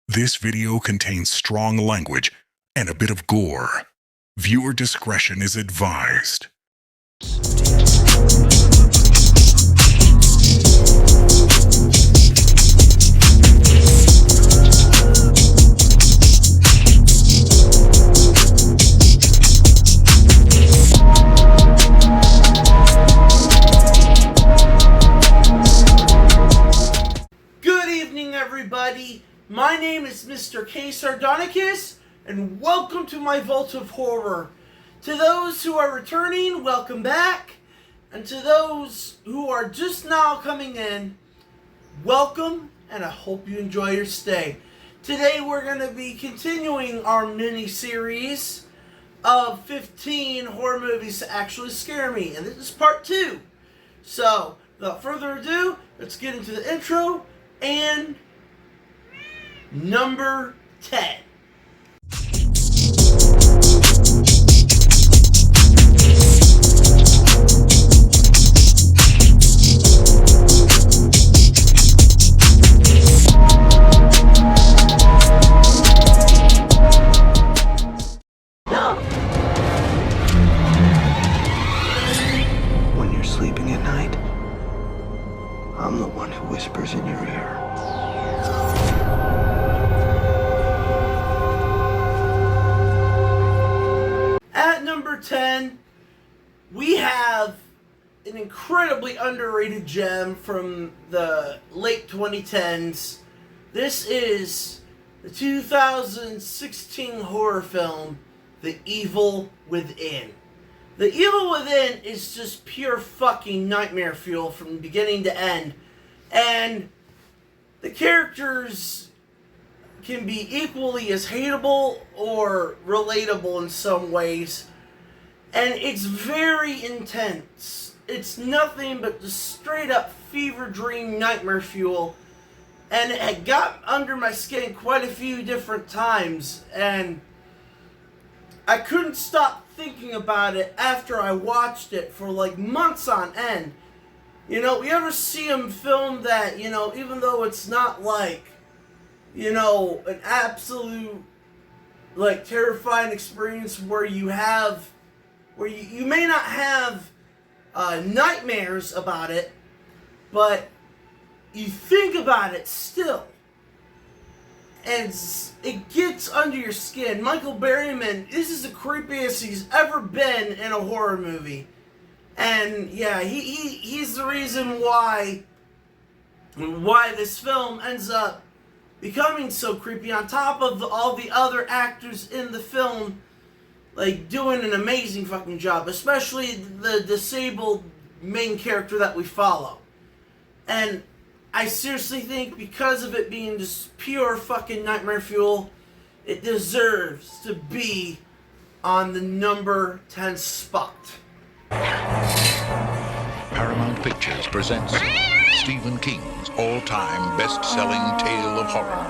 This video contains strong language and a bit of gore. Viewer discretion is advised. Good evening, everybody. My name is Mr. K. Sardonicus, and welcome to my Vault of Horror. To those who are returning, welcome back. And to those who are just now coming in, welcome, and I hope you enjoy your stay. Today we're going to be continuing our mini-series of 15 horror movies that actually scare me, and this is part 2. So, without further ado, let's get into the intro and number 10. When you're sleeping at night, I'm the one who whispers in your ear. At number 10, we have an incredibly underrated gem from the late 2010s. This is the 2016 horror film, The Evil Within. The Evil Within is just pure fucking nightmare fuel from beginning to end. And the characters can be equally as hateable or relatable in some ways. And it's very intense. It's nothing but just straight up fever dream nightmare fuel. And it had got under my skin quite a few different times. And I couldn't stop thinking about it after I watched it for like months on end. You know, you ever see them film that, you know, even though it's not like, you know, an absolute, like, terrifying experience where you have, where you may not have nightmares about it, but you think about it still. And it gets under your skin. Michael Berryman, this is the creepiest he's ever been in a horror movie. And yeah, he's the reason why this film ends up becoming so creepy, on top of all the other actors in the film, like, doing an amazing fucking job, especially the disabled main character that we follow. And I seriously think because of it being just pure fucking nightmare fuel, it deserves to be on the number 10 spot. Paramount Pictures presents Stephen King's all-time best-selling tale of horror,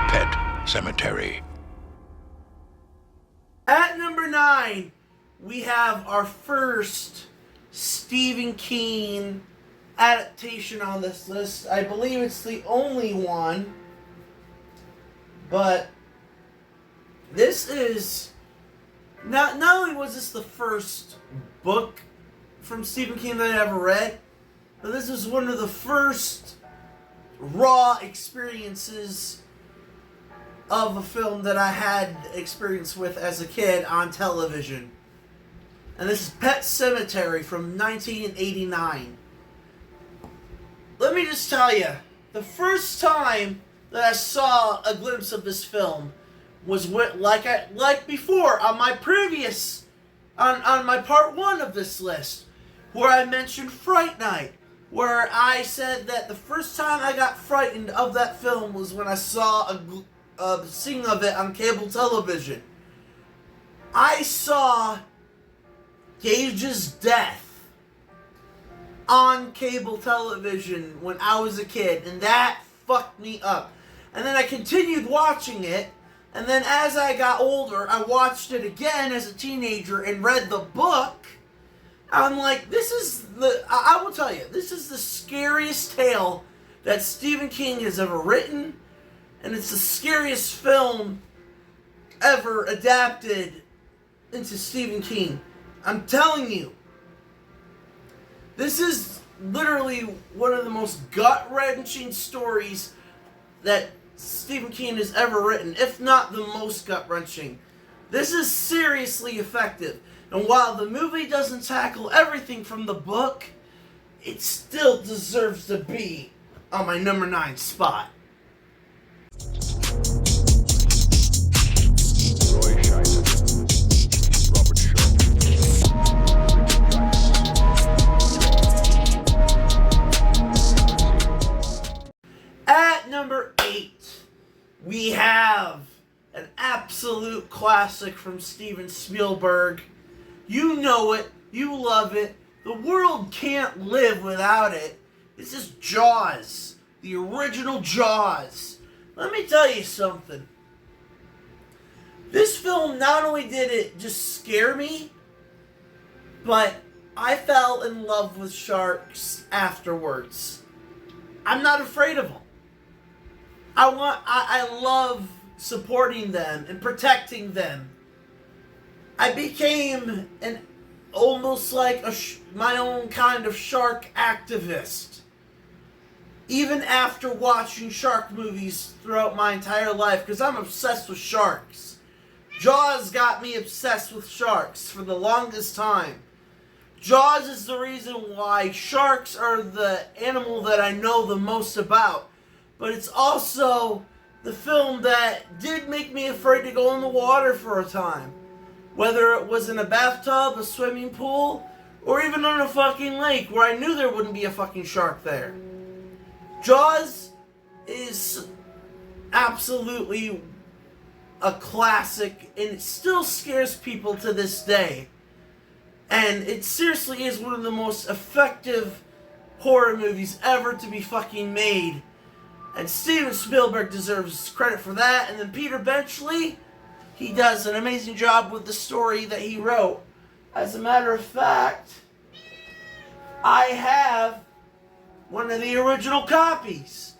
Pet Sematary. At number 9, we have our first Stephen King adaptation on this list. I believe it's the only one. But this is not only was this the first book from Stephen King that I ever read, but this is one of the first raw experiences of a film that I had experience with as a kid on television. And this is Pet Sematary from 1989. Let me just tell you, the first time that I saw a glimpse of this film was like before on my previous, on my part 1 of this list, where I mentioned Fright Night, where I said that the first time I got frightened of that film was when I saw a scene of it on cable television. I saw Gage's death on cable television when I was a kid, and that fucked me up. And then I continued watching it, and then as I got older, I watched it again as a teenager and read the book. I'm like, I will tell you, this is the scariest tale that Stephen King has ever written, and it's the scariest film ever adapted into Stephen King. I'm telling you, this is literally one of the most gut-wrenching stories that Stephen King has ever written, if not the most gut-wrenching. This is seriously effective. And while the movie doesn't tackle everything from the book, it still deserves to be on my number 9 spot. Roy Scheider, Robert Shaw, At number 8, we have an absolute classic from Steven Spielberg. You know it, you love it, the world can't live without it. This is Jaws, the original Jaws. Let me tell you something. This film, not only did it just scare me, but I fell in love with sharks afterwards. I'm not afraid of them. I love supporting them and protecting them. I became almost like my own kind of shark activist. Even after watching shark movies throughout my entire life, because I'm obsessed with sharks. Jaws got me obsessed with sharks for the longest time. Jaws is the reason why sharks are the animal that I know the most about. But it's also the film that did make me afraid to go in the water for a time. Whether it was in a bathtub, a swimming pool, or even on a fucking lake where I knew there wouldn't be a fucking shark there. Jaws is absolutely a classic, and it still scares people to this day. And it seriously is one of the most effective horror movies ever to be fucking made. And Steven Spielberg deserves credit for that. And then Peter Benchley, he does an amazing job with the story that he wrote. As a matter of fact, I have one of the original copies.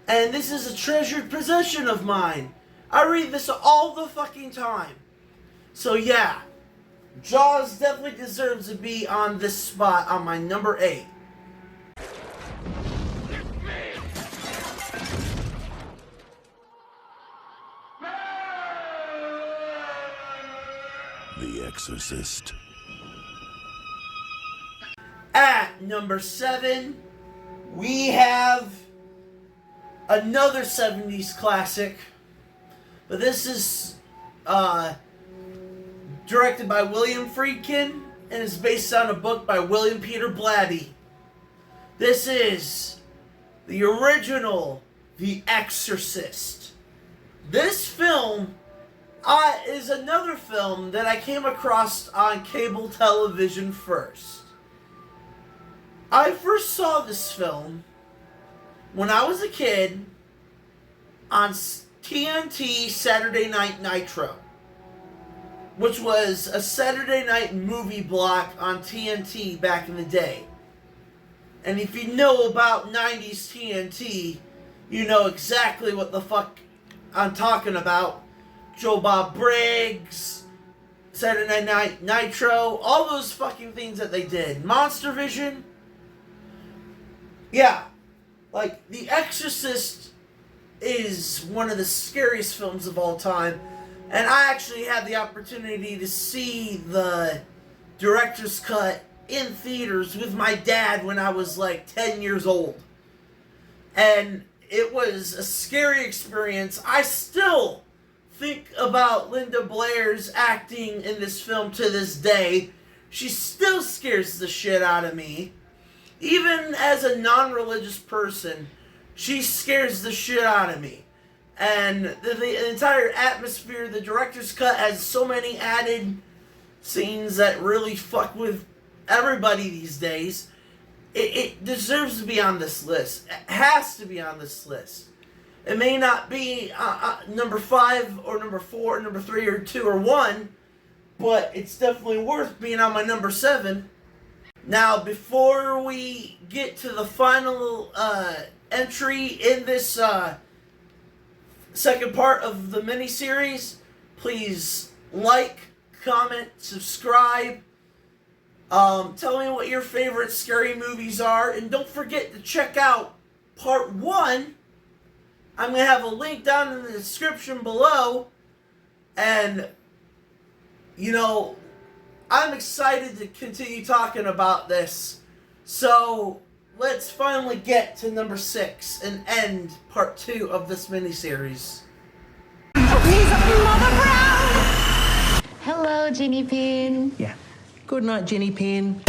And this is a treasured possession of mine. I read this all the fucking time. So yeah, Jaws definitely deserves to be on this spot on my number 8. The Exorcist. At number 7, we have another 70s classic. But this is directed by William Friedkin and is based on a book by William Peter Blatty. This is the original The Exorcist. This film is another film that I came across on cable television first. I first saw this film when I was a kid on TNT Saturday Night Nitro, which was a Saturday night movie block on TNT back in the day. And if you know about 90s TNT, you know exactly what the fuck I'm talking about. Joe Bob Briggs, Saturday Night Nitro, all those fucking things that they did. Monster Vision. Yeah, like The Exorcist is one of the scariest films of all time. And I actually had the opportunity to see the director's cut in theaters with my dad when I was like 10 years old. And it was a scary experience. I still think about Linda Blair's acting in this film to this day. She still scares the shit out of me. Even as a non-religious person, she scares the shit out of me. And the entire atmosphere, the director's cut has so many added scenes that really fuck with everybody these days. It deserves to be on this list. It has to be on this list. It may not be number 5 or number 4 or number 3 or 2 or 1, but it's definitely worth being on my number 7. Now, before we get to the final entry in this second part of the miniseries, please like, comment, subscribe. Tell me what your favorite scary movies are, and don't forget to check out part 1. I'm going to have a link down in the description below, and, I'm excited to continue talking about this. So, let's finally get to number 6 and end part 2 of this miniseries. Hello, Ginny Pin. Yeah. Good night, Jenny Pin.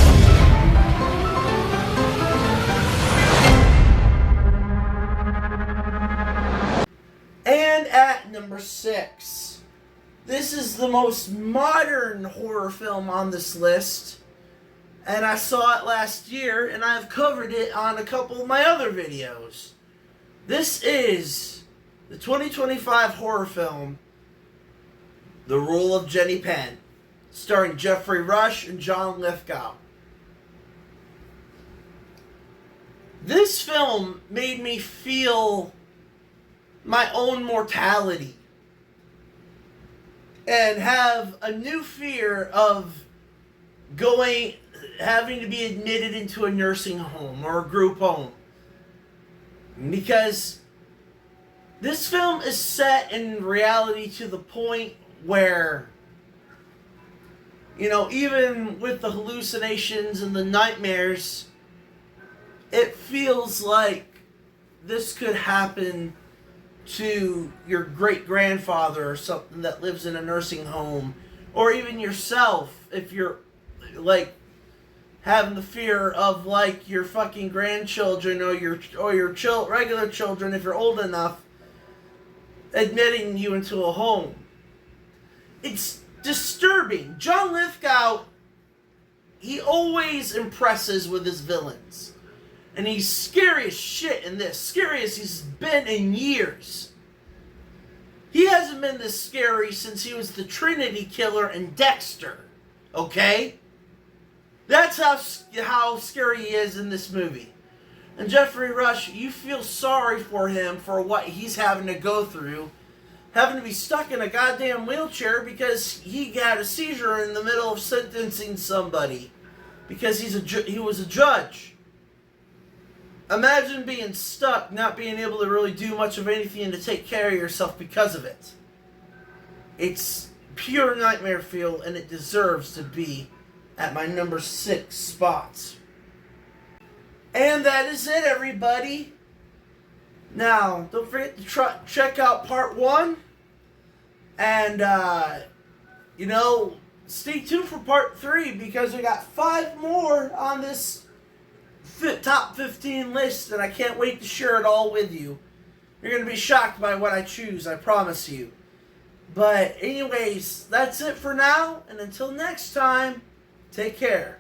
And at number 6, this is the most modern horror film on this list, and I saw it last year, and I've covered it on a couple of my other videos. This is the 2025 horror film, The Rule of Jenny Penn, starring Jeffrey Rush and John Lithgow. This film made me feel my own mortality and have a new fear of having to be admitted into a nursing home or a group home, because this film is set in reality to the point where, even with the hallucinations and the nightmares, it feels like this could happen to your great-grandfather or something that lives in a nursing home, or even yourself if you're having the fear of your fucking grandchildren or your regular children, if you're old enough, admitting you into a home. It's disturbing. John Lithgow, he always impresses with his villains. And he's scary as shit in this. Scary as he's been in years. He hasn't been this scary since he was the Trinity Killer in Dexter. Okay? That's how scary he is in this movie. And Jeffrey Rush, you feel sorry for him for what he's having to go through. Having to be stuck in a goddamn wheelchair because he got a seizure in the middle of sentencing somebody. Because he was a judge. Imagine being stuck, not being able to really do much of anything to take care of yourself because of it. It's pure nightmare feel, and it deserves to be at my number 6 spot. And that is it, everybody. Now, don't forget to check out part 1. And, stay tuned for part 3, because we got 5 more on this top 15 list, and I can't wait to share it all with you. You're going to be shocked by what I choose, I promise you. But anyways, that's it for now, and until next time, take care.